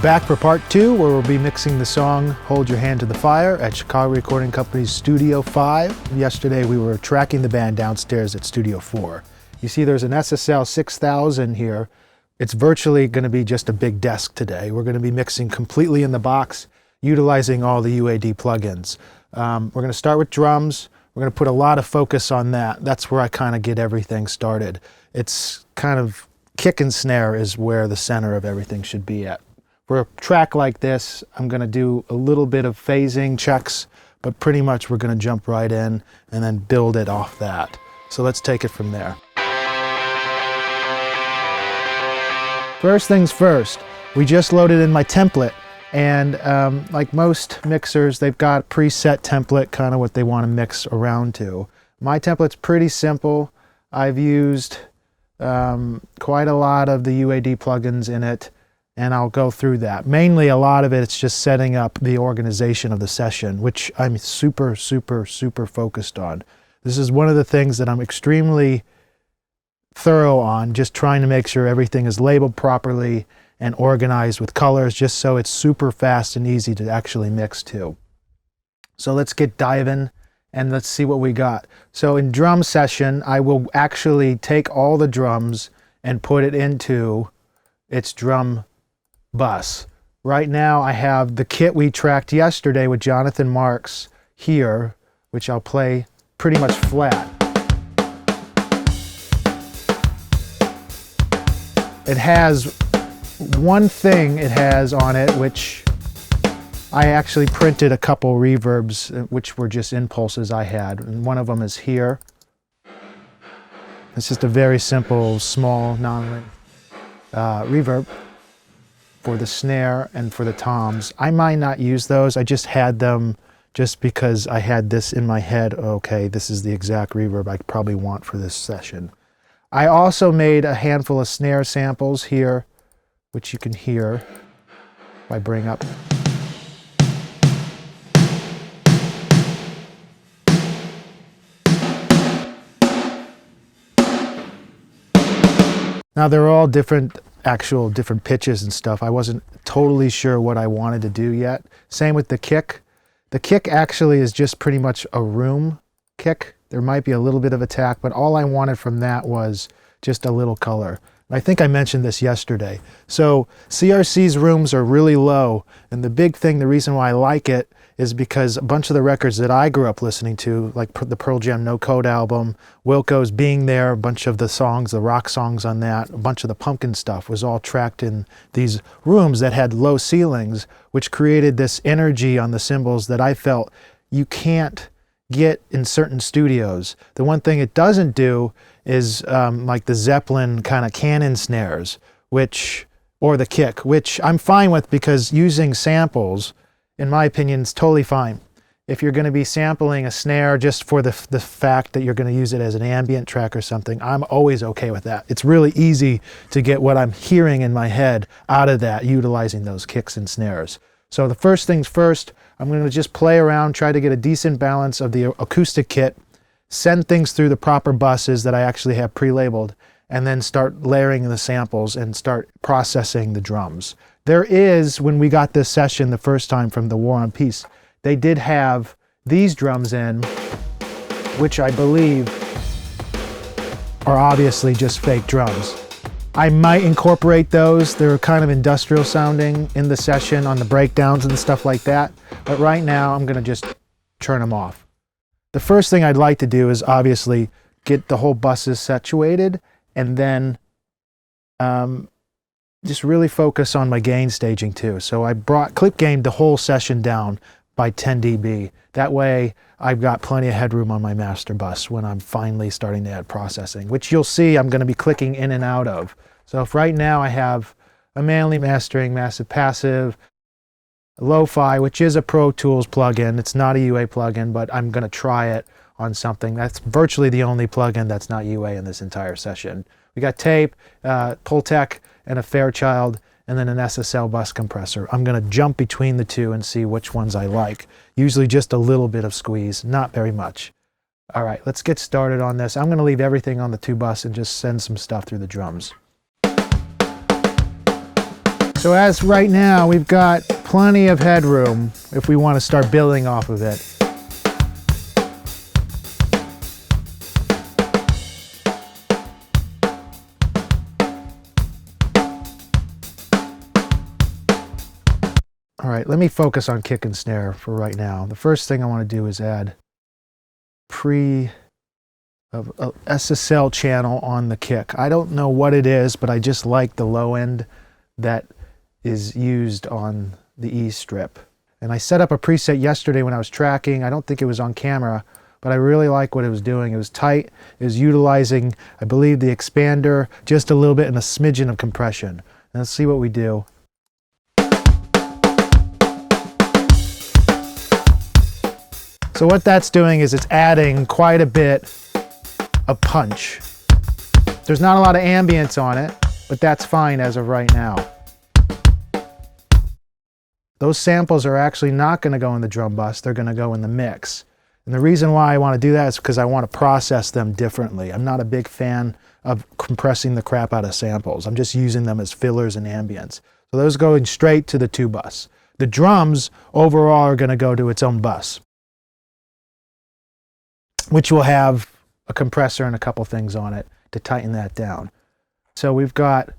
We're back for part 2, where we'll be mixing the song Hold Your Hand to the Fire at Chicago Recording Company's Studio 5. Yesterday we were tracking the band downstairs at Studio 4. You see there's an SSL 6000 here. It's virtually going to be just a big desk today. We're going to be mixing completely in the box, utilizing all the UAD plugins. We're going to start with drums. We're going to put a lot of focus on that. That's where I kind of get everything started. It's kind of kick and snare is where the center of everything should be at. For a track like this, I'm going to do a little bit of phasing checks, but pretty much we're going to jump right in and then build it off that. So let's take it from there. First things first, we just loaded in my template, and like most mixers, they've got a preset template, kind of what they want to mix around to. My template's pretty simple. I've used quite a lot of the UAD plugins in it, and I'll go through that. Mainly a lot of it's just setting up the organization of the session, which I'm super focused on. This is one of the things that I'm extremely thorough on, just trying to make sure everything is labeled properly and organized with colors, just so it's super fast and easy to actually mix to. So let's get diving and let's see what we got. So in drum session, I will actually take all the drums and put it into its drum bus. Right now I have the kit we tracked yesterday with Jonathan Marks here, which I'll play pretty much flat. It has one thing it has on it, which I actually printed a couple reverbs, which were just impulses I had, and one of them is here. It's just a very simple, small, non-ring reverb for the snare and for the toms. I might not use those. I just had them just because I had this in my head. Okay, this is the exact reverb I probably want for this session. I also made a handful of snare samples here, which you can hear if I bring up. Now they're all different pitches and stuff. I wasn't totally sure what I wanted to do yet. Same with the kick. The kick actually is just pretty much a room kick. There might be a little bit of attack, but all I wanted from that was just a little color. I think I mentioned this yesterday. So CRC's rooms are really low, and the big thing, the reason why I like it, is because a bunch of the records that I grew up listening to, like the Pearl Jam No Code album, Wilco's Being There, a bunch of the songs, the rock songs on that, a bunch of the Pumpkin stuff was all tracked in these rooms that had low ceilings, which created this energy on the cymbals that I felt you can't get in certain studios. The one thing it doesn't do is like the Zeppelin kind of cannon snares, or the kick, which I'm fine with, because using samples, in my opinion, is totally fine. If you're going to be sampling a snare just for the fact that you're going to use it as an ambient track or something, I'm always okay with that. It's really easy to get what I'm hearing in my head out of that, utilizing those kicks and snares. So the first things first, I'm going to just play around, try to get a decent balance of the acoustic kit, send things through the proper buses that I actually have pre-labeled, and then start layering the samples and start processing the drums. There is, when we got this session the first time from the War on Peace, they did have these drums in, which I believe are obviously just fake drums. I might incorporate those. They're kind of industrial sounding in the session on the breakdowns and stuff like that. But right now I'm gonna just turn them off. The first thing I'd like to do is obviously get the whole buses situated, and then just really focus on my gain staging too. So I clip gained the whole session down by 10 dB. That way I've got plenty of headroom on my master bus when I'm finally starting to add processing, which you'll see I'm going to be clicking in and out of. So if right now I have a Manley Mastering Massive Passive, Lo-Fi, which is a Pro Tools plugin. It's not a UA plugin, but I'm going to try it on something. That's virtually the only plugin that's not UA in this entire session. We got tape, Pultec, and a Fairchild, and then an SSL bus compressor. I'm going to jump between the two and see which ones I like. Usually just a little bit of squeeze, not very much. All right, let's get started on this. I'm going to leave everything on the 2 bus and just send some stuff through the drums. So as right now, we've got plenty of headroom if we want to start building off of it. All right, let me focus on kick and snare for right now. The first thing I want to do is add SSL channel on the kick. I don't know what it is, but I just like the low end that is used on the E strip. And I set up a preset yesterday when I was tracking. I don't think it was on camera, but I really like what it was doing. It was tight. It was utilizing, I believe, the expander, just a little bit and a smidgen of compression. And let's see what we do. So what that's doing is it's adding quite a bit of punch. There's not a lot of ambience on it, but that's fine as of right now. Those samples are actually not going to go in the drum bus, they're going to go in the mix. And the reason why I want to do that is because I want to process them differently. I'm not a big fan of compressing the crap out of samples. I'm just using them as fillers and ambience. So those going straight to the 2 bus. The drums overall are going to go to its own bus, which will have a compressor and a couple things on it to tighten that down. So we've got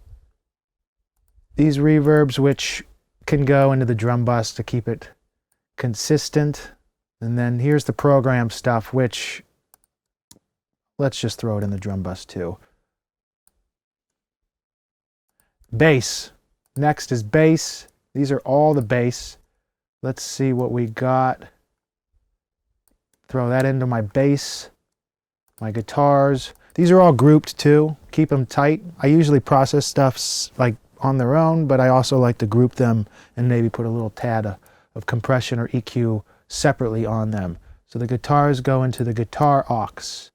these reverbs which can go into the drum bus to keep it consistent. And then here's the program stuff, which let's just throw it in the drum bus too. Bass. Next is bass. These are all the bass. Let's see what we got. Throw that into my bass, my guitars. These are all grouped too. Keep them tight. I usually process stuff like on their own, but I also like to group them and maybe put a little tad of compression or EQ separately on them. So the guitars go into the guitar aux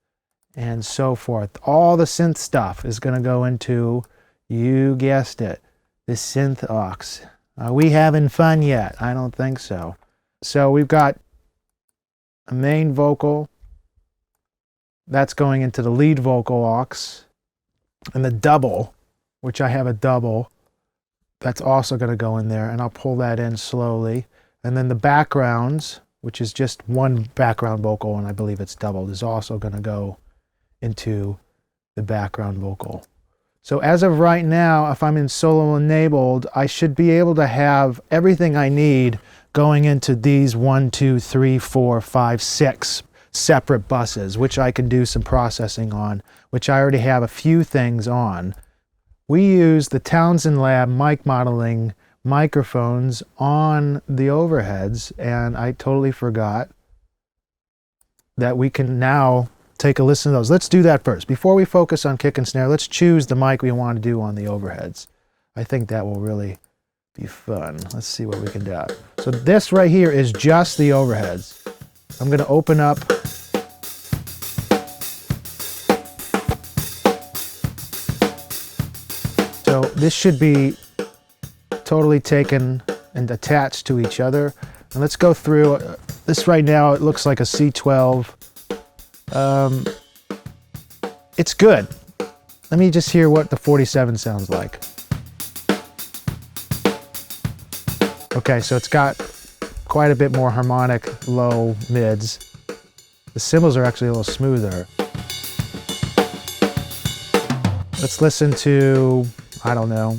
and so forth. All the synth stuff is going to go into, you guessed it, the synth aux. Are we having fun yet? I don't think so. So we've got a main vocal, that's going into the lead vocal aux, and the double, which I have a double, that's also going to go in there, and I'll pull that in slowly. And then the backgrounds, which is just one background vocal, and I believe it's doubled, is also going to go into the background vocal. So as of right now, if I'm in solo enabled, I should be able to have everything I need going into these 1, 2, 3, 4, 5, 6 separate buses, which I can do some processing on, which I already have a few things on. We use the Townsend Lab mic modeling microphones on the overheads, and I totally forgot that we can now take a listen to those. Let's do that first. Before we focus on kick and snare, let's choose the mic we want to do on the overheads. I think that will really be fun. Let's see what we can do. So this right here is just the overheads. I'm going to open up so this should be totally taken and attached to each other. And let's go through this right now. It looks like a C12. It's good. Let me just hear what the 47 sounds like. Okay, so it's got quite a bit more harmonic low mids. The cymbals are actually a little smoother. Let's listen to, I don't know,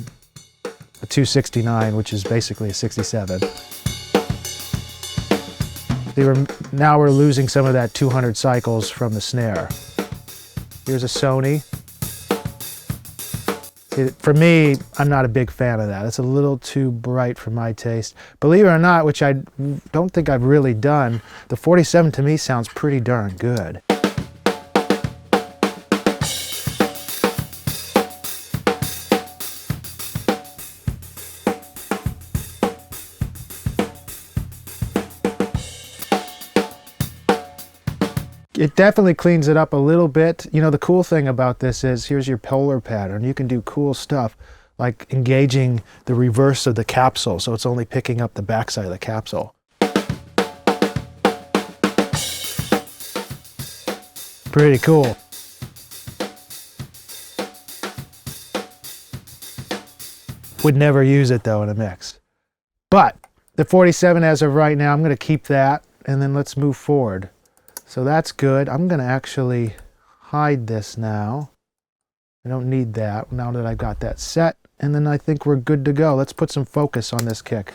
a 269, which is basically a 67. Now we're losing some of that 200 cycles from the snare. Here's a Sony. For me, I'm not a big fan of that. It's a little too bright for my taste. Believe it or not, which I don't think I've really done, the 47 to me sounds pretty darn good. It definitely cleans it up a little bit. You know, the cool thing about this is here's your polar pattern. You can do cool stuff like engaging the reverse of the capsule, so it's only picking up the backside of the capsule. Pretty cool. Would never use it though in a mix. But the 47 as of right now, I'm going to keep that, and then let's move forward. So that's good. I'm going to actually hide this now. I don't need that now that I've got that set. And then I think we're good to go. Let's put some focus on this kick.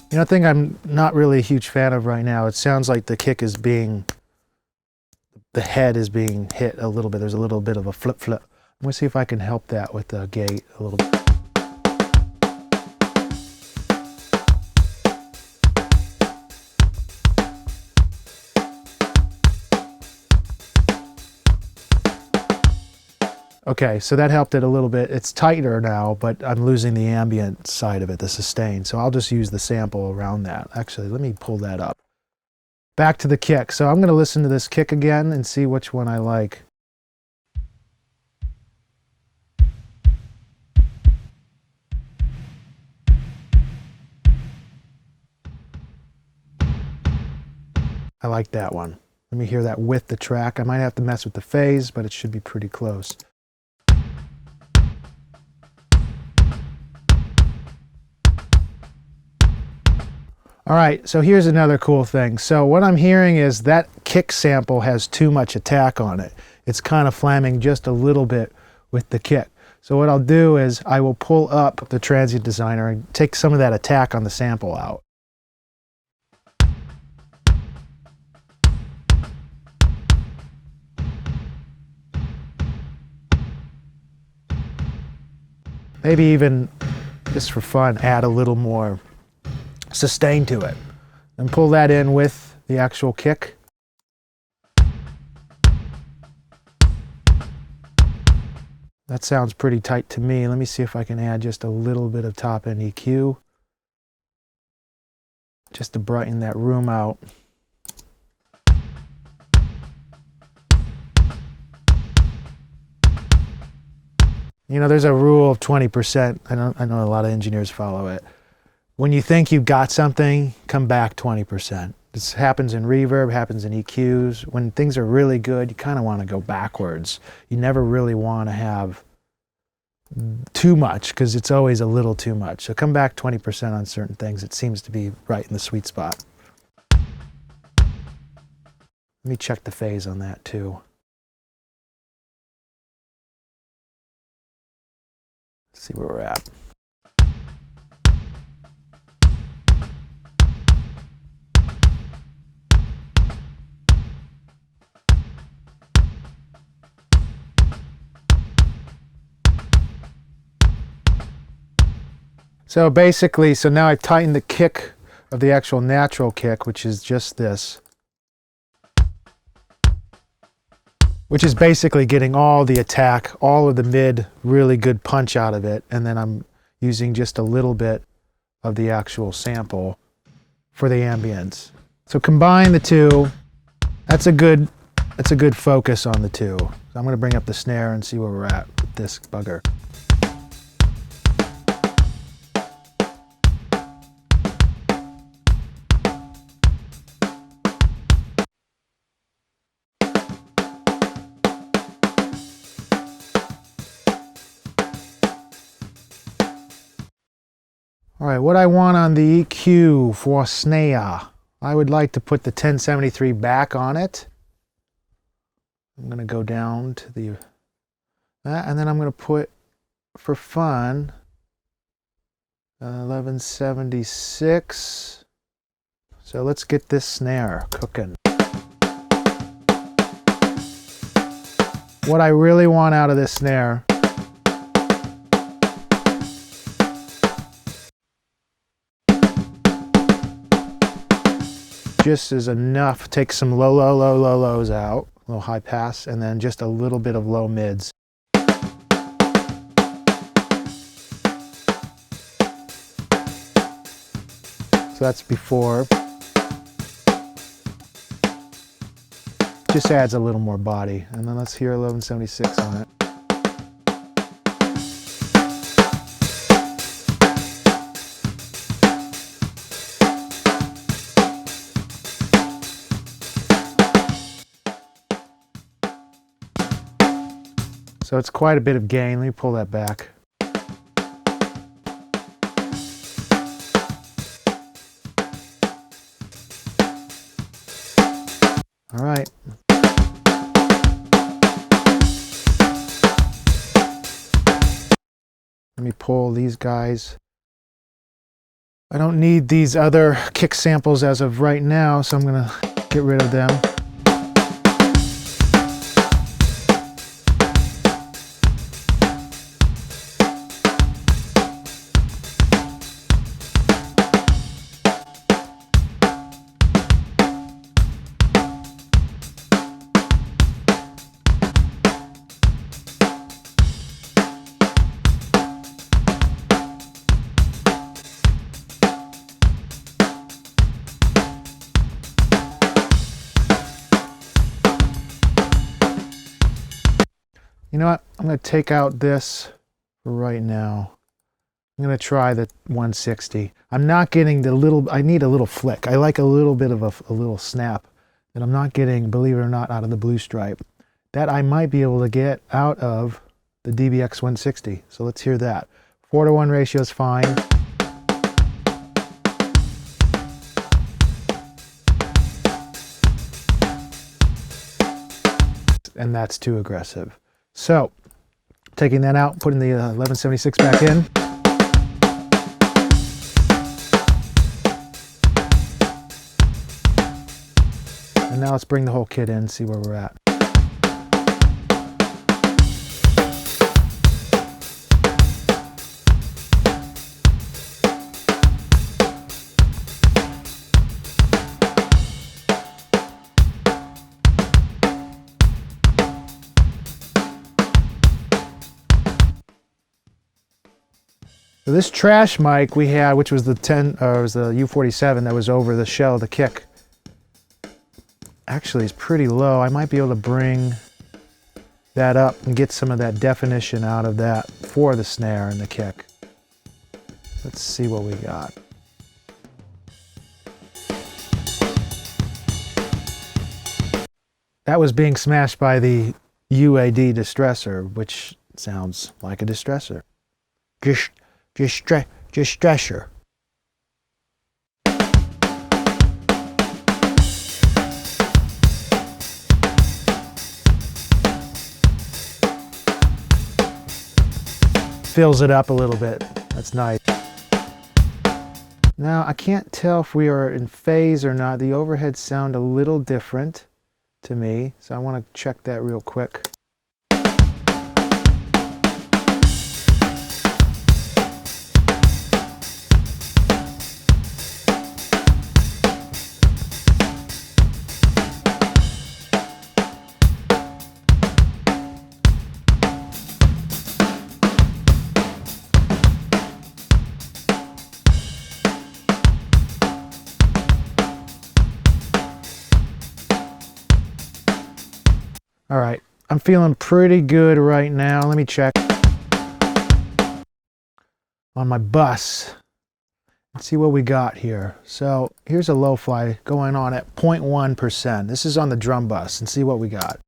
You know, the thing I'm not really a huge fan of right now, it sounds like the kick is being, the head is being hit a little bit. There's a little bit of a flip. I'm going to see if I can help that with the gate a little bit. Okay, so that helped it a little bit. It's tighter now, but I'm losing the ambient side of it, the sustain. So I'll just use the sample around that. Actually, let me pull that up. Back to the kick. So I'm going to listen to this kick again and see which one I like. I like that one. Let me hear that with the track. I might have to mess with the phase, but it should be pretty close. All right, so here's another cool thing. So what I'm hearing is that kick sample has too much attack on it. It's kind of flamming just a little bit with the kick. So what I'll do is I will pull up the transient designer and take some of that attack on the sample out. Maybe even, just for fun, add a little more sustain to it. And pull that in with the actual kick. That sounds pretty tight to me. Let me see if I can add just a little bit of top end EQ, just to brighten that room out. You know, there's a rule of 20%. I know a lot of engineers follow it. When you think you've got something, come back 20%. This happens in reverb, happens in EQs. When things are really good, you kind of want to go backwards. You never really want to have too much, because it's always a little too much. So come back 20% on certain things. It seems to be right in the sweet spot. Let me check the phase on that too. Let's see where we're at. So basically, so now I've tightened the kick of the actual natural kick, which is just this, which is basically getting all the attack, all of the mid, really good punch out of it, and then I'm using just a little bit of the actual sample for the ambience. So combine the two. That's a good focus on the two. So I'm going to bring up the snare and see where we're at with this bugger. All right, what I want on the EQ for snare, I would like to put the 1073 back on it. I'm going to go down to the, and then I'm going to put, for fun, 1176. So let's get this snare cooking. What I really want out of this snare just is enough. Take some lows out, a little high pass, and then just a little bit of low mids. So that's before. Just adds a little more body. And then let's hear 1176 on it. So it's quite a bit of gain. Let me pull that back. All right. Let me pull these guys. I don't need these other kick samples as of right now, so I'm gonna get rid of them. You know what? I'm going to take out this for right now. I'm going to try the 160. I'm not getting the little, I need a little flick. I like a little bit of a little snap that I'm not getting, believe it or not, out of the Blue Stripe. That I might be able to get out of the DBX 160. So let's hear that. 4:1 ratio is fine. And that's too aggressive. So, taking that out, putting the 1176 back in. And now let's bring the whole kit in and see where we're at. So this trash mic we had, which was the was the U47 that was over the shell of the kick, actually is pretty low. I might be able to bring that up and get some of that definition out of that for the snare and the kick. Let's see what we got. That was being smashed by the UAD distressor, which sounds like a distressor. Distressor. Fills it up a little bit. That's nice. Now, I can't tell if we are in phase or not. The overheads sound a little different to me, so I want to check that real quick. All right, I'm feeling pretty good right now. Let me check on my bus and see what we got here. So here's a low fly going on at 0.1%. This is on the drum bus, and see what we got.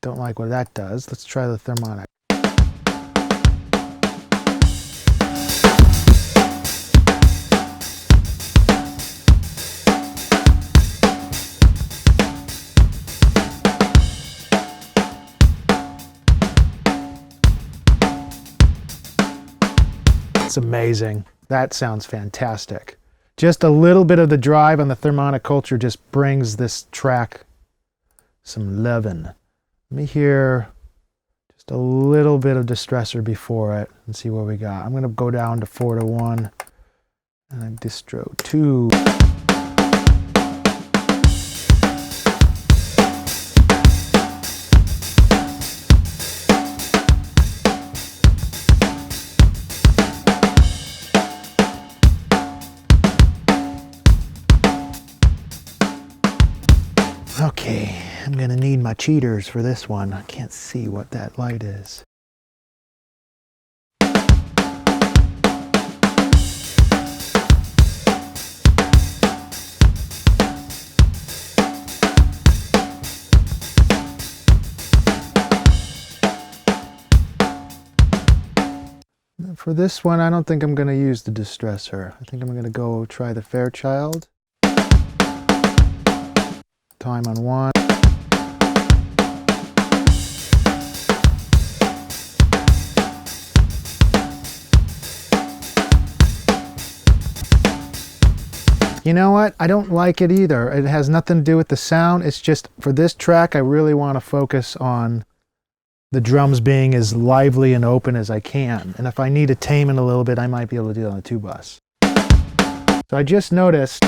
Don't like what that does. Let's try the thermonic. It's amazing. That sounds fantastic. Just a little bit of the drive on the thermonic culture just brings this track some lovin'. Let me hear just a little bit of distressor before it and see what we got. I'm going to go down to 4:1 and I distro 2. Okay, I'm gonna need my cheaters for this one. I can't see what that light is. For this one, I don't think I'm gonna use the distressor. I think I'm gonna go try the Fairchild. Time on 1. You know what? I don't like it either. It has nothing to do with the sound. It's just for this track, I really want to focus on the drums being as lively and open as I can. And if I need to tame it a little bit, I might be able to do it on the 2-bus. So I just noticed,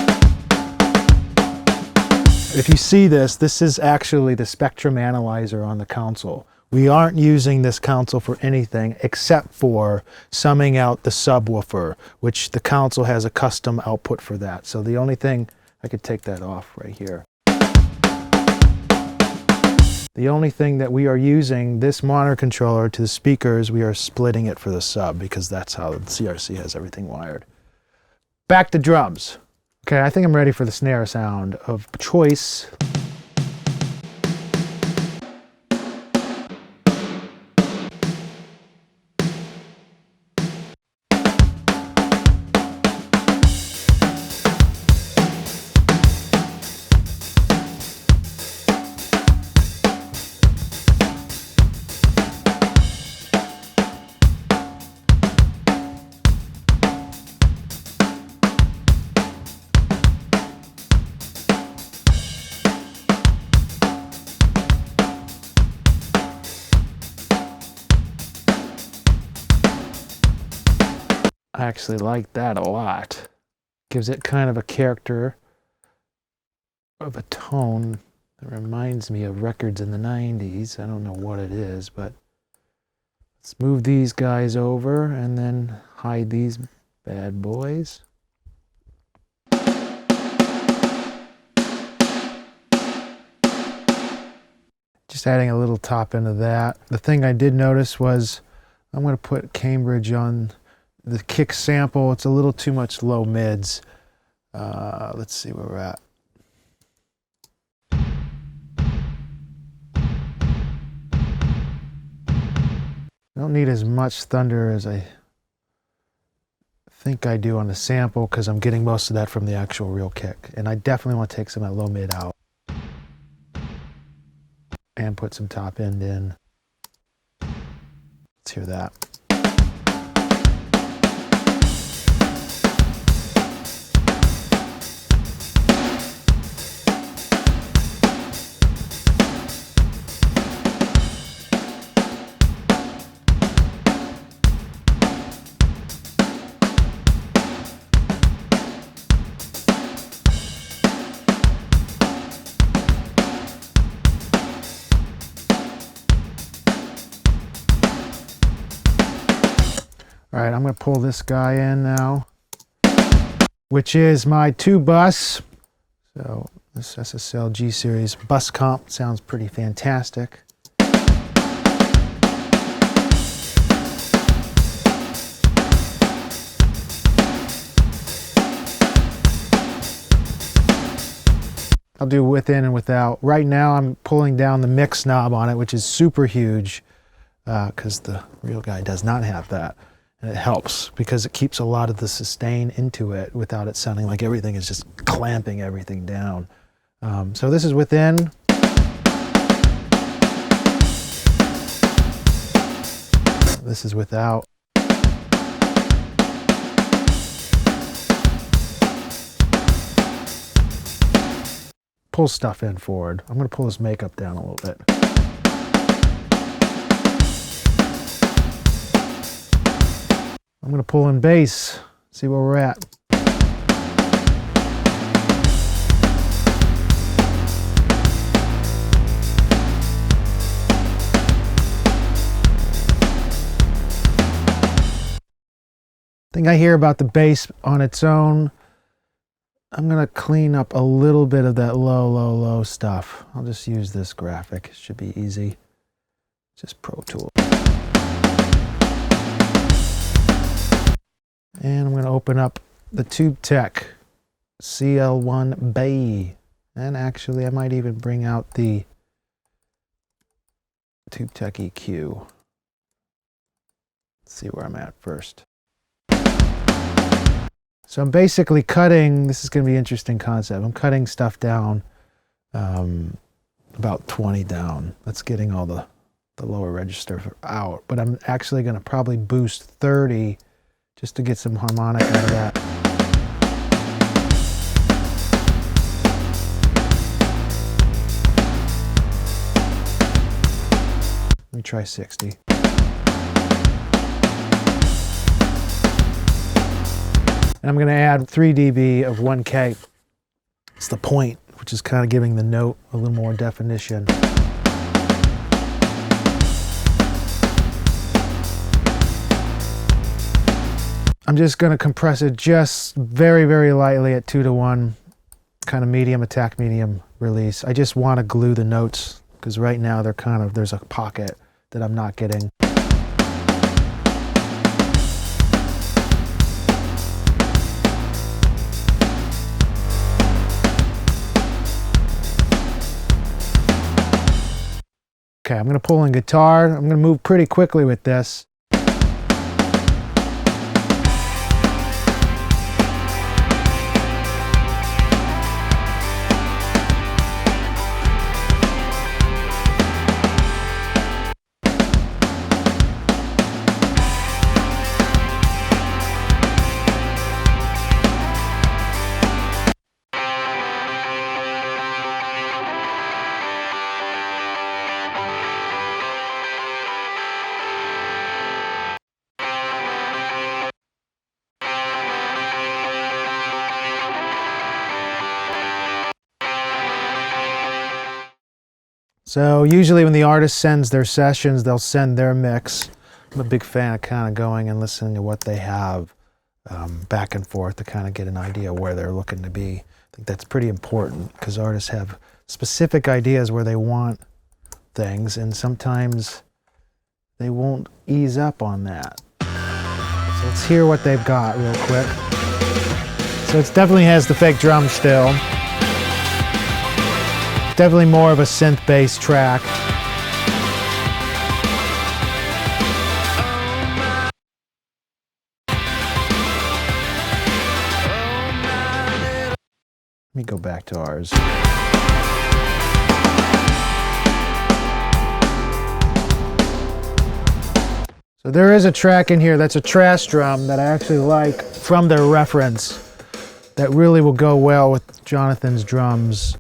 if you see this, this is actually the spectrum analyzer on the console. We aren't using this console for anything except for summing out the subwoofer, which the console has a custom output for that. So the only thing, I could take that off right here. The only thing that we are using this monitor controller to the speakers, we are splitting it for the sub because that's how the CRC has everything wired. Back to drums. Okay, I think I'm ready for the snare sound of choice. I actually like that a lot. Gives it kind of a character of a tone that reminds me of records in the 90s. I don't know what it is, but let's move these guys over and then hide these bad boys. Just adding a little top into that. The thing I did notice was I'm going to put Cambridge on the kick sample. It's a little too much low mids. Let's see where we're at. I don't need as much thunder as I think I do on the sample because I'm getting most of that from the actual real kick. And I definitely want to take some of that low mid out and put some top end in. Let's hear that. All right, I'm going to pull this guy in now, which is my 2-bus. So this SSL G series bus comp sounds pretty fantastic. I'll do within and without. Right now I'm pulling down the mix knob on it, which is super huge because the real guy does not have that. And it helps because it keeps a lot of the sustain into it without it sounding like everything is just clamping everything down. So this is within. This is without. Pull stuff in forward. I'm going to pull this makeup down a little bit. I'm going to pull in bass, see where we're at. Thing I hear about the bass on its own, I'm gonna clean up a little bit of that low stuff. I'll just use this graphic. It should be easy. Just Pro Tool. And I'm gonna open up the Tube Tech CL1B. And actually, I might even bring out the Tube Tech EQ. Let's see where I'm at first. So I'm basically cutting, this is going to be an interesting concept. I'm cutting stuff down about 20 down. That's getting all the lower register out. But I'm actually going to probably boost 30 just to get some harmonic out of that. Let me try 60. And I'm going to add 3 dB of 1K. It's the point, which is kind of giving the note a little more definition. I'm just going to compress it just very, very lightly at 2:1, kind of medium attack, medium release. I just want to glue the notes because right now they're kind of, there's a pocket that I'm not getting. Okay, I'm going to pull in guitar. I'm going to move pretty quickly with this. So usually when the artist sends their sessions, they'll send their mix. I'm a big fan of kind of going and listening to what they have back and forth to kind of get an idea where they're looking to be. I think that's pretty important because artists have specific ideas where they want things, and sometimes they won't ease up on that. So let's hear what they've got real quick. So it definitely has the fake drum still. Definitely more of a synth-based track. Let me go back to ours. So there is a track in here that's a trash drum that I actually like from their reference that really will go well with Jonathan's drums.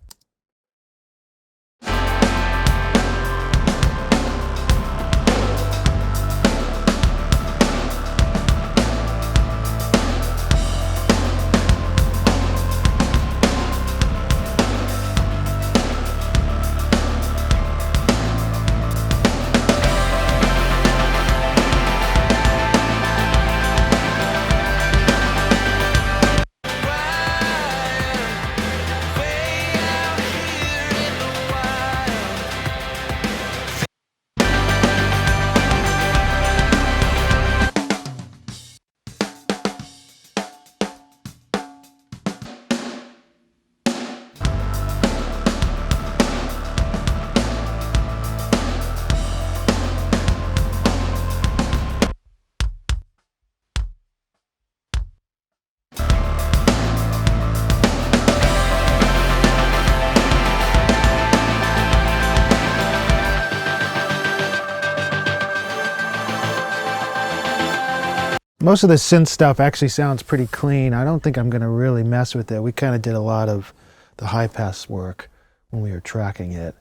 Most of the synth stuff actually sounds pretty clean. I don't think I'm going to really mess with it. We kind of did a lot of the high pass work when we were tracking it.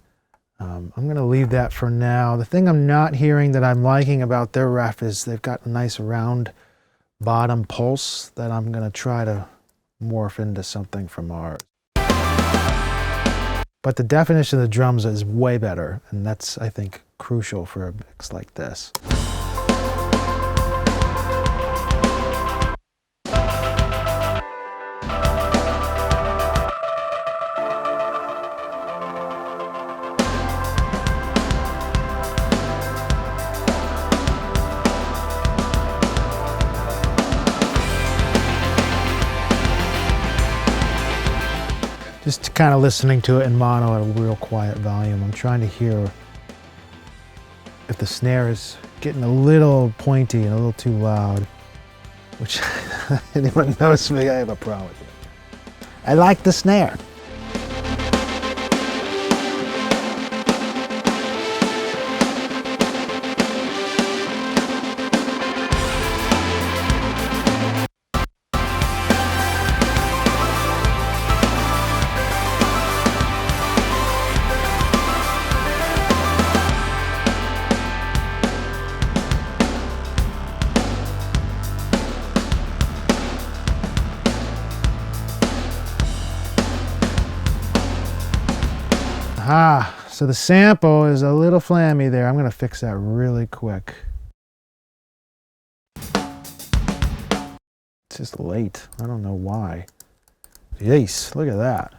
I'm going to leave that for now. The thing I'm not hearing that I'm liking about their ref is they've got a nice round bottom pulse that I'm going to try to morph into something from ours. But the definition of the drums is way better, and that's, I think, crucial for a mix like this. Just kind of listening to it in mono at a real quiet volume. I'm trying to hear if the snare is getting a little pointy and a little too loud, which anyone knows me, I have a problem with it. I like the snare. So the sample is a little flammy there. I'm gonna fix that really quick. It's just late. I don't know why. Yeesh, look at that.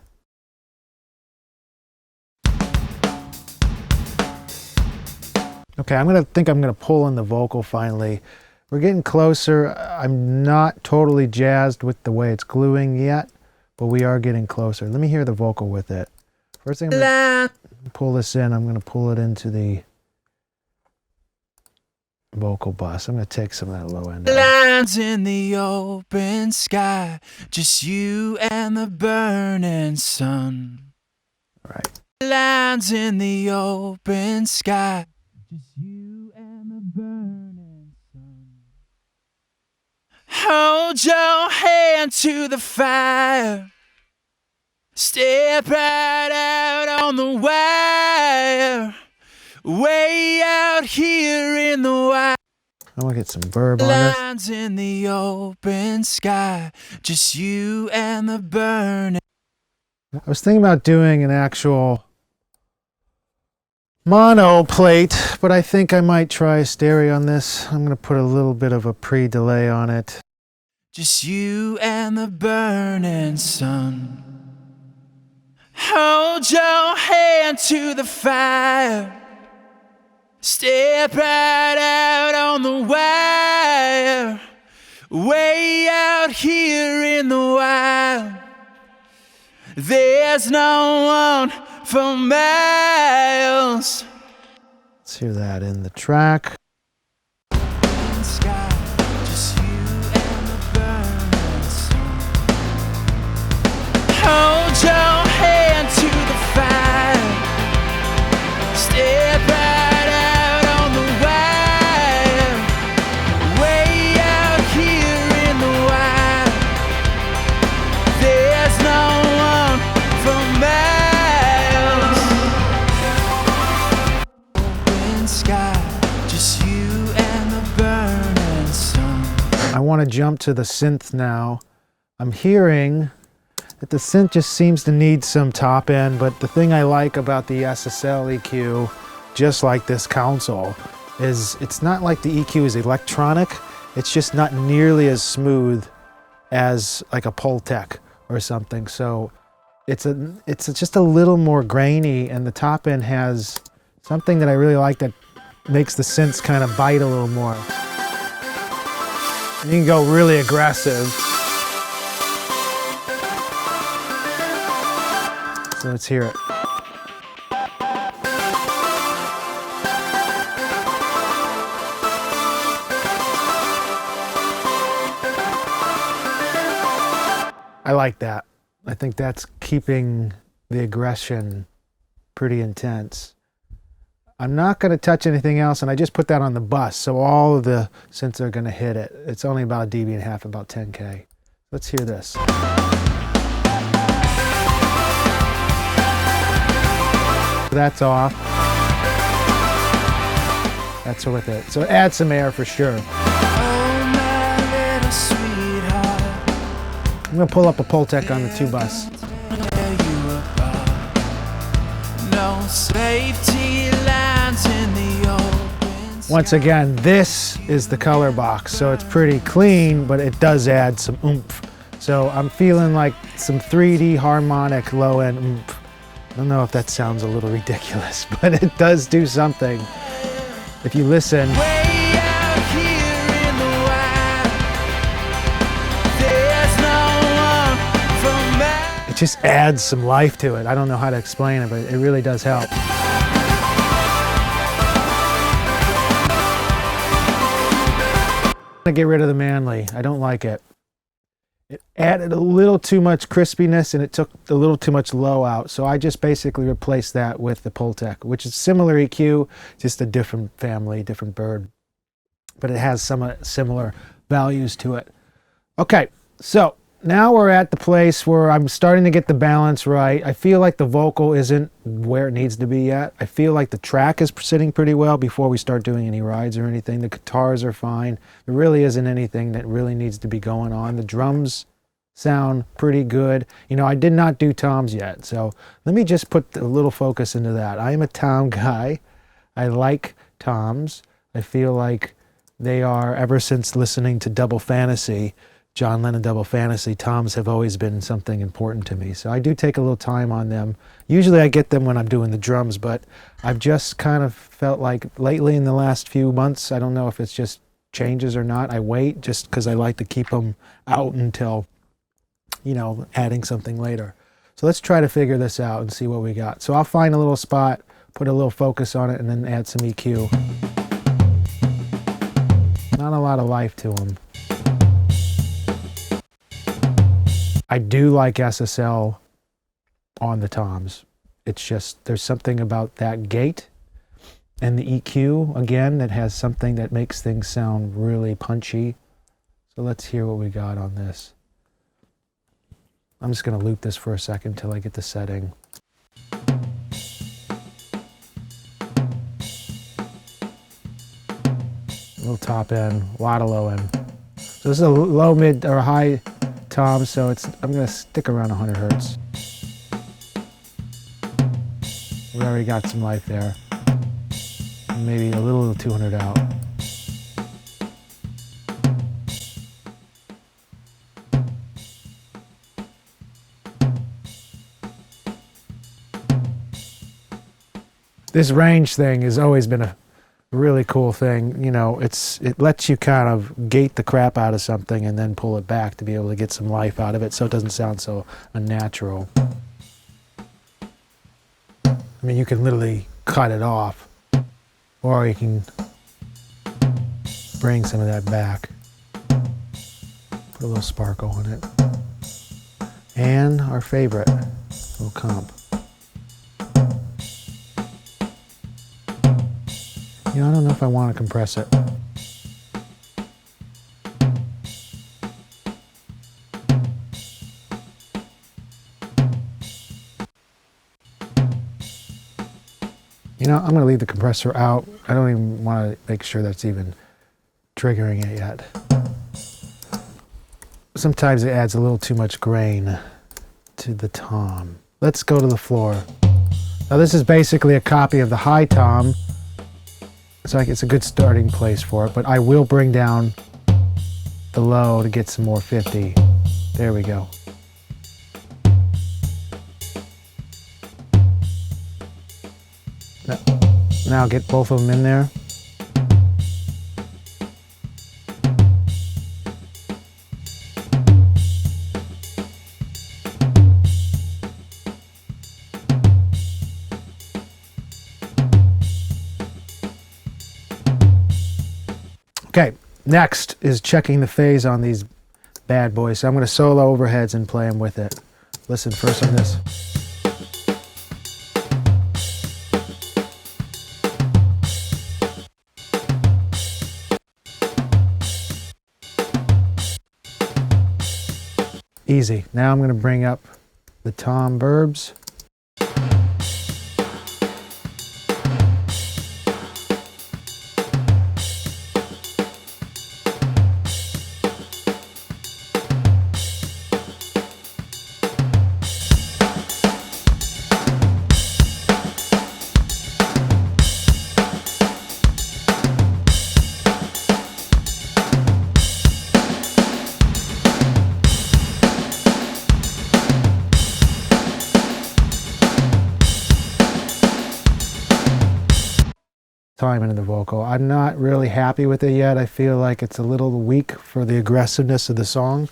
Okay, I'm gonna pull in the vocal finally. We're getting closer. I'm not totally jazzed with the way it's gluing yet, but we are getting closer. Let me hear the vocal with it. First thing I'm gonna pull this in, I'm gonna pull it into the vocal bus. I'm gonna take some of that low end out. Lines in the open sky, just you and the burning sun. All right. Lines in the open sky, just you and the burning sun. Hold your hand to the fire. Step right out on the wire, way out here in the wire. I want to get some verb on this. Lines in the open sky, just you and the burning. I was thinking about doing an actual mono plate, but I think I might try stereo on this. I'm going to put a little bit of a pre-delay on it. Just you and the burning sun. Hold your hand to the fire. Step right out on the wire, way out here in the wild. There's no one for miles. Let's hear that in the track. Sky, just you and the burning sun. Hold your hand to the fire. Step right out on the wire, way out here in the wild. There's no one for miles. Open sky, just you and the burning sun. I want to jump to the synth now. I'm hearing that the synth just seems to need some top end, but the thing I like about the SSL EQ, just like this console, is it's not like the EQ is electronic. It's just not nearly as smooth as like a Pultec or something. So it's just a little more grainy, and the top end has something that I really like that makes the synths kind of bite a little more. And you can go really aggressive. So let's hear it. I like that. I think that's keeping the aggression pretty intense. I'm not going to touch anything else, and I just put that on the bus, so all of the synths are going to hit it. It's only about a dB and a half, about 10K. Let's hear this. That's off. That's with it. So add some air for sure. Oh, my little sweetheart. I'm going to pull up a Pultec on the 2-bus. No safety lines in the open sky. Once again, this is the color box, so it's pretty clean, but it does add some oomph. So I'm feeling like some 3D harmonic low-end oomph. I don't know if that sounds a little ridiculous, but it does do something. If you listen, Way out here in the wild, there's no one for me. it just adds some life to it. I don't know how to explain it, but it really does help. I'm gonna get rid of the manly. I don't like it. It added a little too much crispiness and it took a little too much low out. So I just basically replaced that with the Pultec, which is similar EQ, just a different family, different bird. But it has some similar values to it. Okay, so now we're at the place where I'm starting to get the balance right. I feel like the vocal isn't where it needs to be yet. I feel like the track is sitting pretty well before we start doing any rides or anything. The guitars are fine. There really isn't anything that really needs to be going on. The drums sound pretty good. You know, I did not do toms yet, so let me just put a little focus into that. I am a tom guy. I like toms. I feel like they are, ever since listening to Double Fantasy, John Lennon Double Fantasy, toms have always been something important to me. So I do take a little time on them. Usually I get them when I'm doing the drums, but I've just kind of felt like lately in the last few months, I don't know if it's just changes or not, I wait just because I like to keep them out until, you know, adding something later. So let's try to figure this out and see what we got. So I'll find a little spot, put a little focus on it, and then add some EQ. Not a lot of life to them. I do like SSL on the toms. It's just, there's something about that gate and the EQ, again, that has something that makes things sound really punchy. So let's hear what we got on this. I'm just going to loop this for a second until I get the setting. A little top end, a lot of low end. So this is a low, mid, or high tom, so I'm going to stick around 100 hertz. We already got some life there. Maybe a little 200 out. This range thing has always been a really cool thing. You know, it lets you kind of gate the crap out of something and then pull it back to be able to get some life out of it so it doesn't sound so unnatural. I mean, you can literally cut it off, or you can bring some of that back. Put a little sparkle on it. And our favorite, little comp. You know, I don't know if I want to compress it. You know, I'm going to leave the compressor out. I don't even want to make sure that's even triggering it yet. Sometimes it adds a little too much grain to the tom. Let's go to the floor. Now this is basically a copy of the high tom. So it's a good starting place for it, but I will bring down the low to get some more 50. There we go. Now get both of them in there. Okay, next is checking the phase on these bad boys. So I'm going to solo overheads and play them with it. Listen first on this. Easy. Now I'm going to bring up the tom verbs. Time into the vocal. I'm not really happy with it yet. I feel like it's a little weak for the aggressiveness of the song.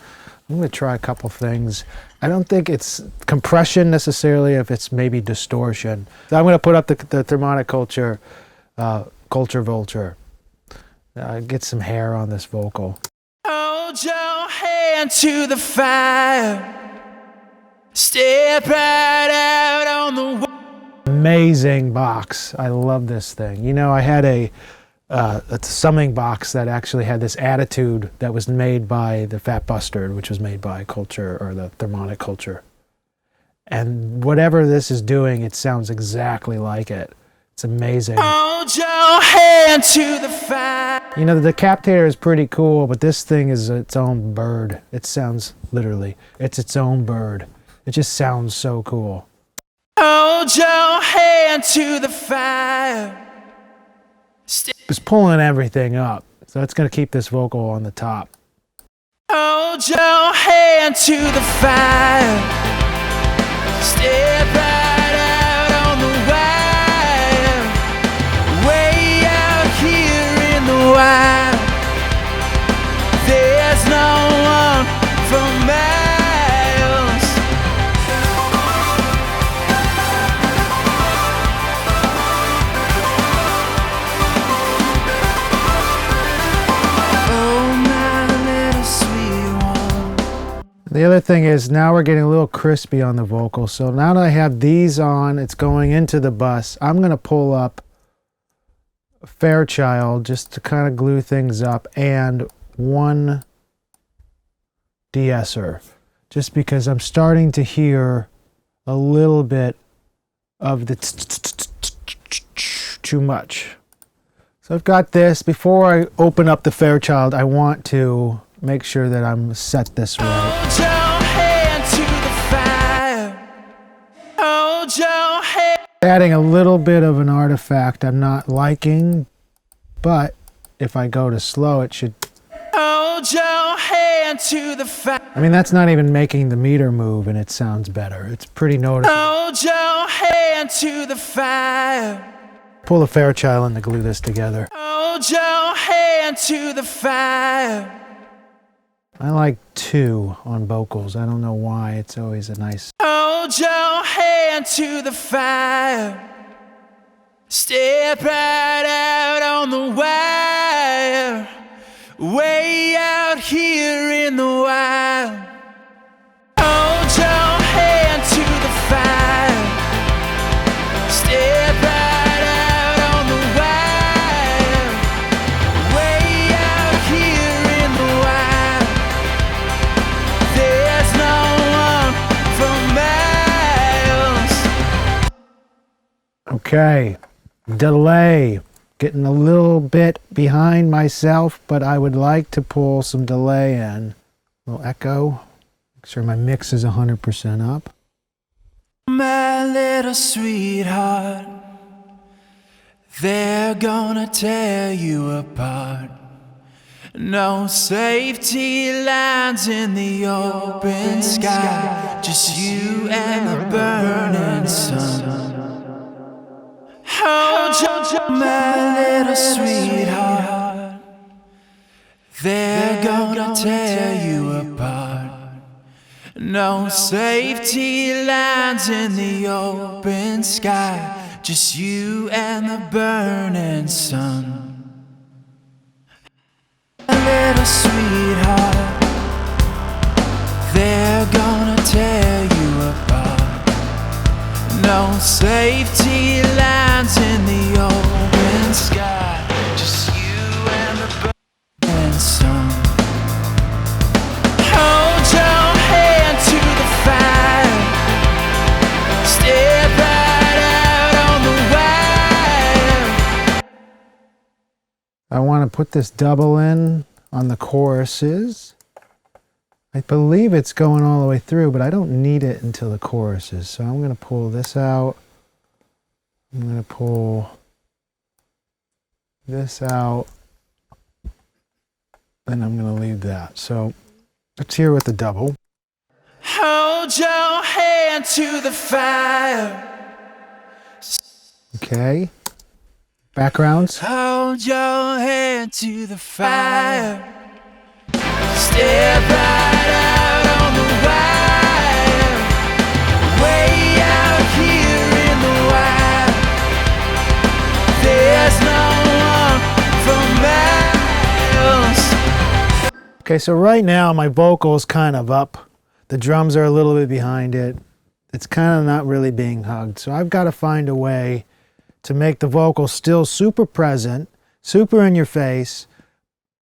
I'm going to try a couple things. I don't think it's compression necessarily, if it's maybe distortion. So I'm going to put up the Thermonic Culture, Culture Vulture. Get some hair on this vocal. Hold your hand to the fire. Step right out on the Amazing box. I love this thing. You know, I had a summing box that actually had this attitude that was made by the Fat Bustard, which was made by Culture, or the Thermonic Culture. And whatever this is doing, it sounds exactly like it. It's amazing. Hold your hand to the fire. You know, the Decapitator is pretty cool, but this thing is its own bird. It sounds, literally, it's its own bird. It just sounds so cool. Hold your hand to the fire. Just pulling everything up. So it's going to keep this vocal on the top. Hold your hand to the fire. Step right out on the wire. Way out here in the wild. There's no one for miles. The other thing is, now we're getting a little crispy on the vocal. So now that I have these on, it's going into the bus. I'm going to pull up Fairchild just to kind of glue things up, and one de-esser, just because I'm starting to hear a little bit of the too much. So I've got this. Before I open up the Fairchild, I want to make sure that I'm set this right. Hold your hand to the fire. Hold your hand. Adding a little bit of an artifact I'm not liking, but if I go to slow, it should. Hold your hand to the fire. I mean, that's not even making the meter move, and it sounds better. It's pretty noticeable. Hold your hand to the fire. Pull the Fairchild in to glue this together. Hold your hand to the fire. I like 2 on vocals. I don't know why. It's always a nice. Hold your hand to the fire. Step right out on the wire. Way out here in the wild. Hold your hand to the fire. Step right out on the wire. Way out here in the wild. There's no one for miles. Okay. Delay. Getting a little bit behind myself, but I would like to pull some delay in. A little echo. Make sure my mix is 100% up. My little sweetheart, they're gonna tear you apart. No safety lines in the open sky, just you and the burning sun. Hold your, my little sweetheart, they're gonna tear you apart. No safety lines in the open sky, just you and the burning sun. Little sweetheart, they're gonna tear you apart. No safety lines in the open sky, just you and the burning sun. Hold your hand to the fire. Step right out on the wire. I want to put this double in on the choruses. I believe it's going all the way through, but I don't need it until the choruses. So I'm going to pull this out. I'm going to pull this out. And I'm going to leave that. So let's hear with the double. Hold your hand to the fire. Okay. Backgrounds. Hold your hand to the fire. Step right out wire, way out here in the wild. There's no one for miles. Okay, so right now my vocal's kind of up. The drums are a little bit behind it. It's kind of not really being hugged. So I've got to find a way to make the vocal still super present, super in your face,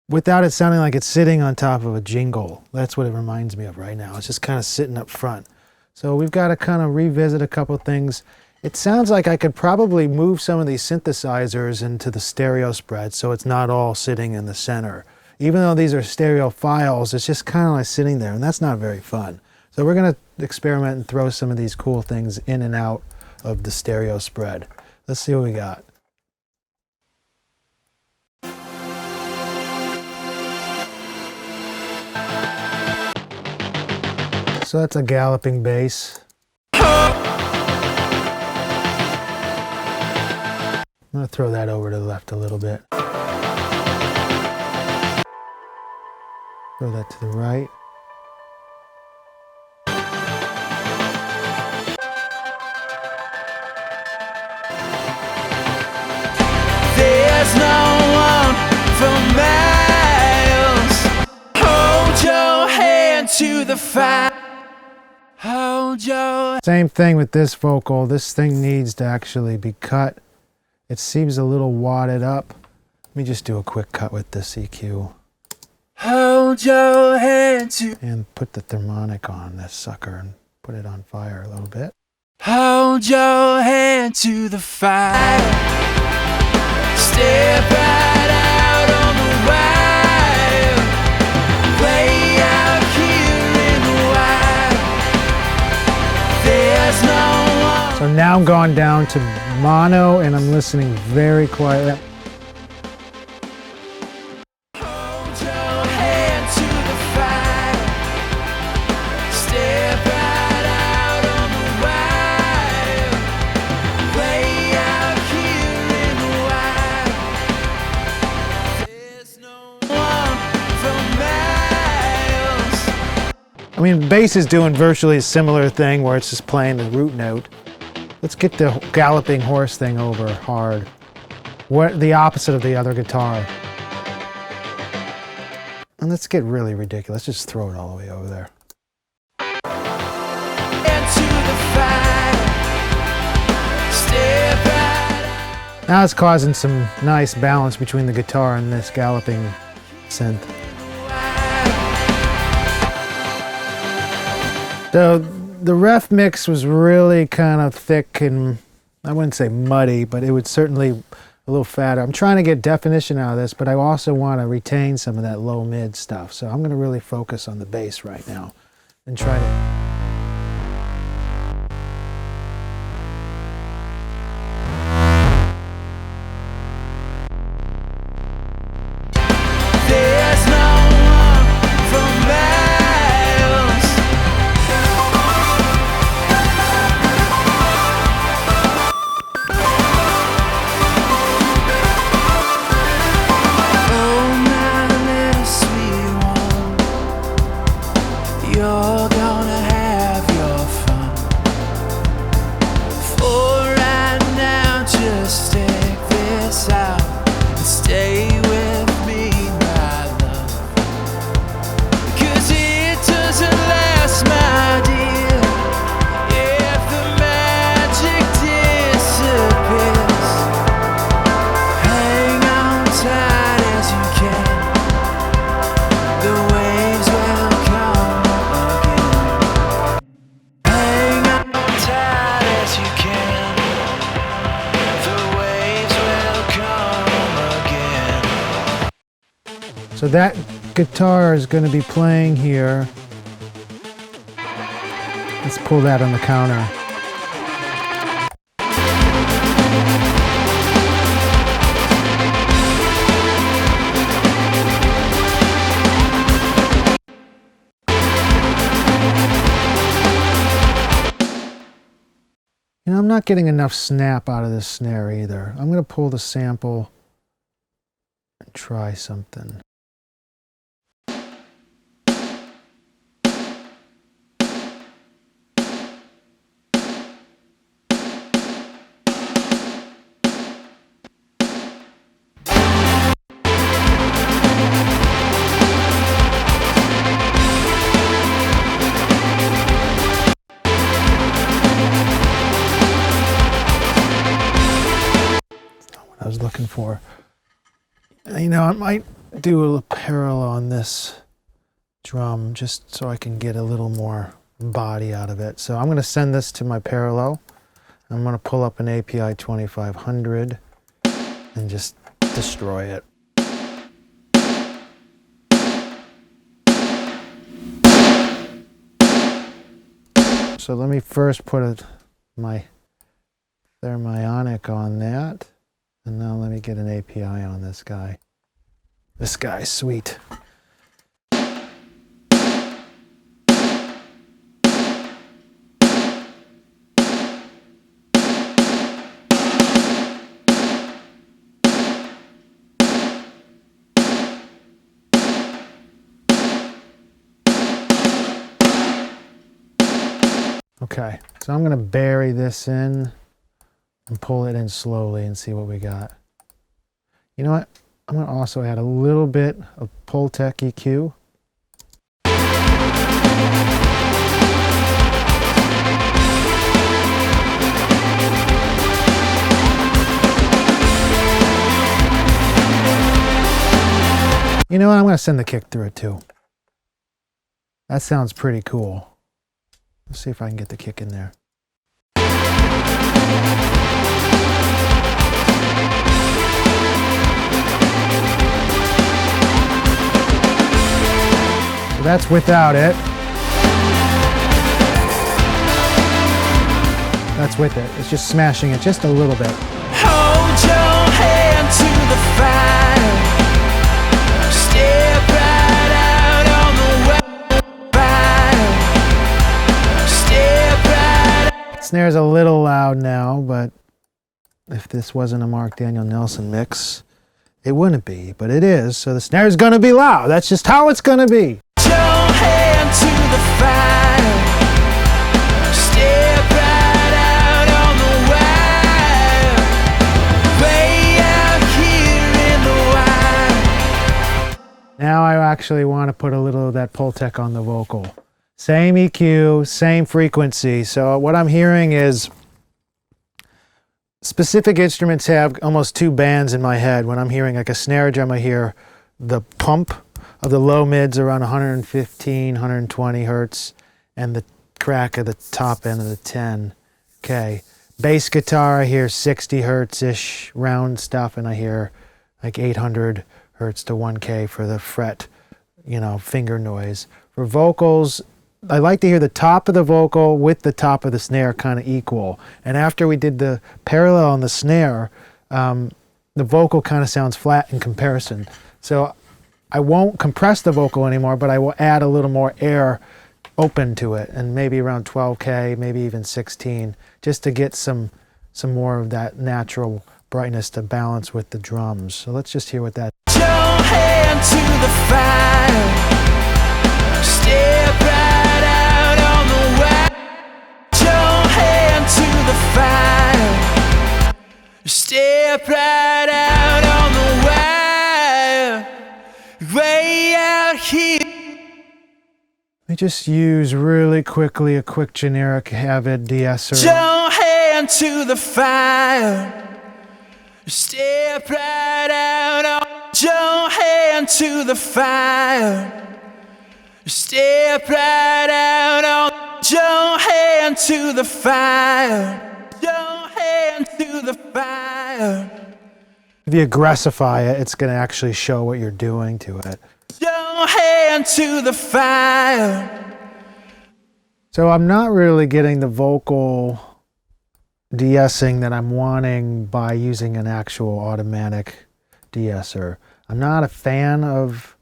without it sounding like it's sitting on top of a jingle. That's what it reminds me of right now. It's just kind of sitting up front. So we've got to kind of revisit a couple things. It sounds like I could probably move some of these synthesizers into the stereo spread so it's not all sitting in the center. Even though these are stereo files, it's just kind of like sitting there, and that's not very fun. So we're going to experiment and throw some of these cool things in and out of the stereo spread. Let's see what we got. So that's a galloping bass. I'm going to throw that over to the left a little bit. Throw that to the right. There's no one for miles. Hold your hand to the fire. Hold your... Same thing with this vocal. This thing needs to actually be cut. It seems a little wadded up. Let me just do a quick cut with this EQ. Hold your hand to... And put the thermonic on this sucker and put it on fire a little bit. Hold your hand to the fire. Step right out on the wire. Way out here in the wild. There's no one. So now I'm going down to mono and I'm listening very quiet. Hold your hand to the fire. Step right out on the wire. Way out here in the wild. There's no one for miles. I mean, bass is doing virtually a similar thing where it's just playing the root note. Let's get the galloping horse thing over hard. What the opposite of the other guitar. And let's get really ridiculous. Just throw it all the way over there. Into the fire. Step right. Now it's causing some nice balance between the guitar and this galloping synth. The ref mix was really kind of thick and I wouldn't say muddy, but it was certainly a little fatter. I'm trying to get definition out of this, but I also want to retain some of that low mid stuff. So I'm going to really focus on the bass right now and try to... There's no one for miles. Oh, my little sweet one, you're gonna have your fun. For right now, just stick this out and stay with me, my love. 'Cause it doesn't last, my dear, if the magic disappears. Hang on tight as you can. The waves will come again. Hang on tight as you can. The waves will come again. So that guitar is going to be playing here. Let's pull that on the counter. You know, I'm not getting enough snap out of this snare either. I'm going to pull the sample and try something. I was looking for. You know, I might do a little parallel on this drum just so I can get a little more body out of it. So I'm going to send this to my parallel. I'm going to pull up an API 2500 and just destroy it. So let me first put my thermionic on that, and now let me get an API on this guy. This guy's sweet. Okay, so I'm going to bury this in and pull it in slowly and see what we got. You know what? I'm going to also add a little bit of Pultec EQ. You know what? I'm going to send the kick through it too. That sounds pretty cool. Let's see if I can get the kick in there. So that's without it. That's with it. It's just smashing it just a little bit. Hold your hand to the fire. Step right out on the fire. Step right out. Snare's a little loud now, but if this wasn't a Marc Daniel Nelson mix, it wouldn't be, but it is, so the snare's gonna be loud. That's just how it's gonna be. Hold your hand to the fire. Step right out on the wire. Way out here in the wild. Now I actually want to put a little of that Pultec on the vocal. Same EQ, same frequency. So what I'm hearing is specific instruments have almost two bands in my head. When I'm hearing like a snare drum, I hear the pump of the low mids around 115, 120 hertz, and the crack of the top end of the 10. Okay. Bass guitar, I hear 60 hertz-ish round stuff, and I hear like 800 hertz to 1K for the fret, you know, finger noise. For vocals, I like to hear the top of the vocal with the top of the snare kind of equal. And after we did the parallel on the snare, the vocal kind of sounds flat in comparison. So I won't compress the vocal anymore, but I will add a little more air open to it, and maybe around 12K, maybe even 16, just to get some more of that natural brightness to balance with the drums. So let's just hear what that. Hold your hand to the fire. Step right out on the wire. Hold your hand to the fire. Step right out on the wire. Way out here. Let me just use really quickly a quick generic Avid de-esser. Hold your hand to the fire. Step right out on. Hold your hand to the fire. Step right out on. Hold your hand to the fire. Hold your hand to the fire. If you aggressify it, it's going to actually show what you're doing to it. Hold your hand to the fire. So I'm not really getting the vocal de-essing that I'm wanting by using an actual automatic de-esser. I'm not a fan of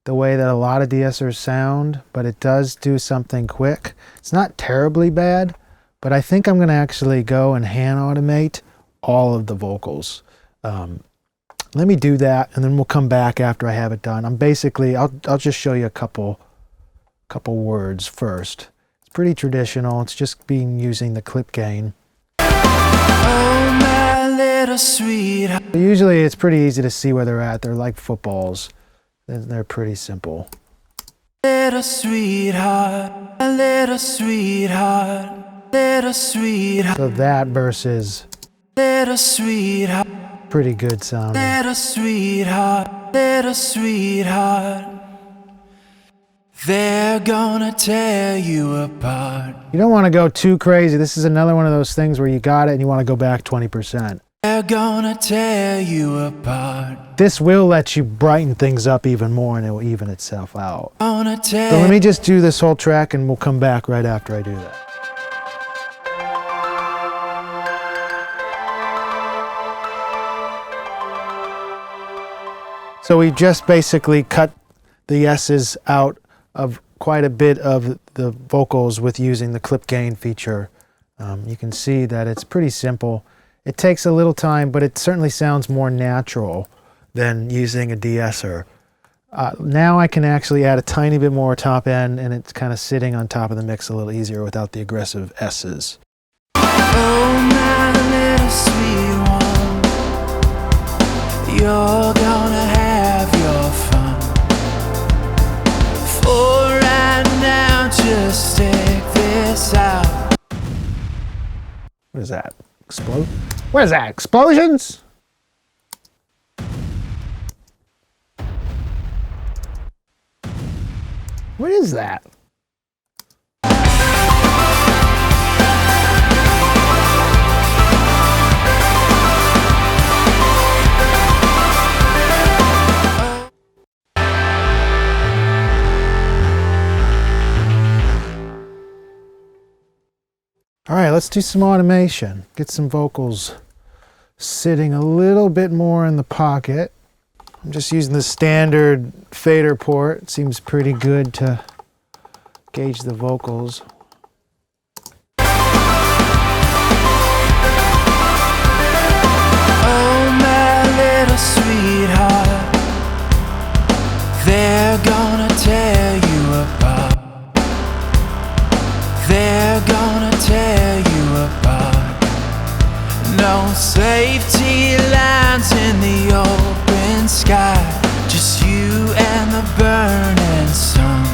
the way that a lot of de-essers sound, but it does do something quick. It's not terribly bad, but I think I'm going to actually go and hand automate all of the vocals. Let me do that, and then we'll come back after I have it done. I'll just show you a couple words first. It's pretty traditional. It's just using the clip gain. Oh, my little sweetheart. Usually it's pretty easy to see where they're at. They're like footballs. They're pretty simple. Little sweetheart, a little sweetheart, little sweetheart. So that versus Little sweetheart, pretty good sounding. Little sweetheart, little sweetheart, they're gonna tear you apart. You don't want to go too crazy. This is another one of those things where you got it and you want to go back 20%. They're gonna tear you apart. This will let you brighten things up even more and it will even itself out. Gonna tear. So let me just do this whole track and we'll come back right after I do that. So we just basically cut the S's out of quite a bit of the vocals with using the clip gain feature. You can see that it's pretty simple. It takes a little time, but it certainly sounds more natural than using a de-esser. Now I can actually add a tiny bit more top end and it's kind of sitting on top of the mix a little easier without the aggressive S's. Oh, my little sweet one, you're gonna have your fun. For right now, just stick this out. What is that? Explode? What is that? Explosions? What is that? All right, let's do some automation. Get some vocals sitting a little bit more in the pocket. I'm just using the standard fader port. It seems pretty good to gauge the vocals. Oh, my little sweetheart, they're gonna tear you apart. They're gonna tear you apart. No safety lines in the open sky, just you and the burning sun.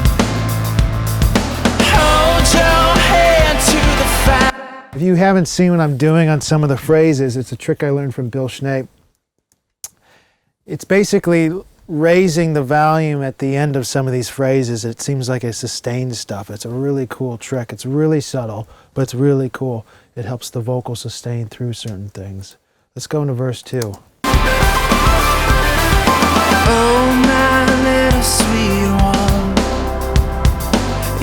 Hold your hand to the fire. If you haven't seen what I'm doing on some of the phrases, it's a trick I learned from Bill Schnape. It's basically raising the volume at the end of some of these phrases. It seems like a sustained stuff. It's a really cool trick. It's really subtle, but it's really cool. It helps the vocal sustain through certain things. Let's go into verse 2. Oh, my little sweet one,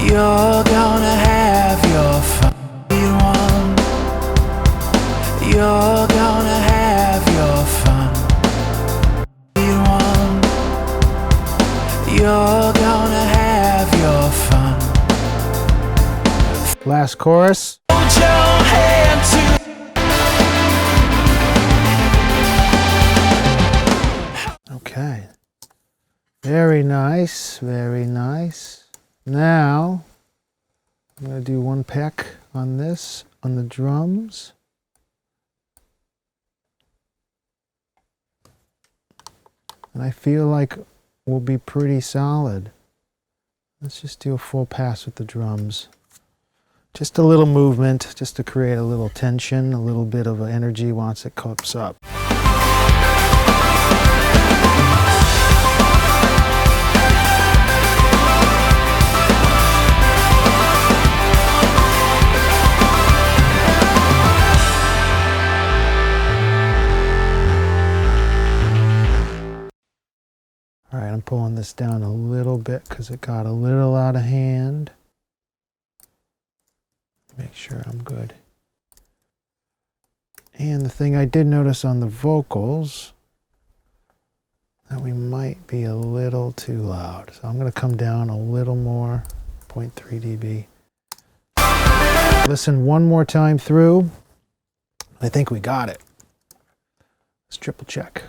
you're gonna have your fun. Sweet one, you're gonna have your fun. Sweet one, you're gonna have your fun. Last chorus. Hold your hand to. Okay. Very nice, very nice. Now, I'm going to do one peck on this, on the drums. And I feel like we'll be pretty solid. Let's just do a full pass with the drums. Just a little movement, just to create a little tension, a little bit of energy once it comes up. All right, I'm pulling this down a little bit because it got a little out of hand. Make sure I'm good. And the thing I did notice on the vocals, that we might be a little too loud. So I'm going to come down a little more, 0.3 dB. Listen one more time through. I think we got it. Let's triple check.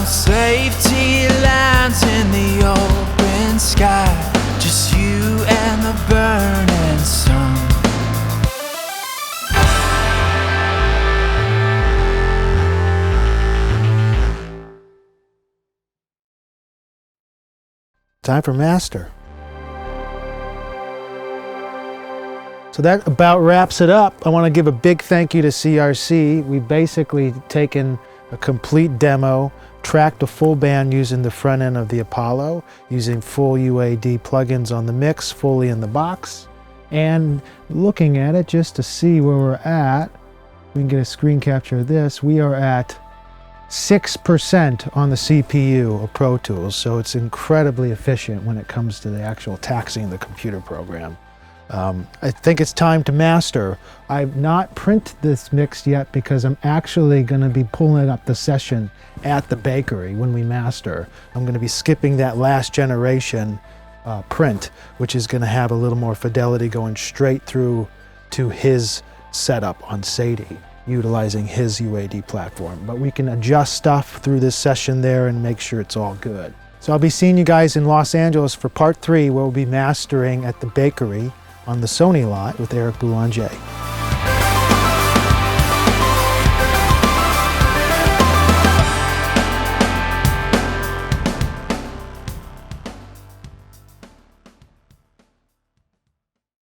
Safety lines in the open sky, just you and the bird. Time for master. So that about wraps it up. I want to give a big thank you to CRC. We've basically taken a complete demo, tracked a full band using the front end of the Apollo, using full UAD plugins on the mix, fully in the box, and looking at it just to see where we're at. We can get a screen capture of this. We are at 6% on the CPU of Pro Tools, so it's incredibly efficient when it comes to the actual taxing the computer program. I think it's time to master. I've not printed this mix yet because I'm actually going to be pulling up the session at the bakery when we master. I'm going to be skipping that last generation print, which is going to have a little more fidelity going straight through to his setup on Sadie, utilizing his UAD platform. But we can adjust stuff through this session there and make sure it's all good. So I'll be seeing you guys in Los Angeles for part 3, where we'll be mastering at the bakery on the Sony lot with Eric Boulanger.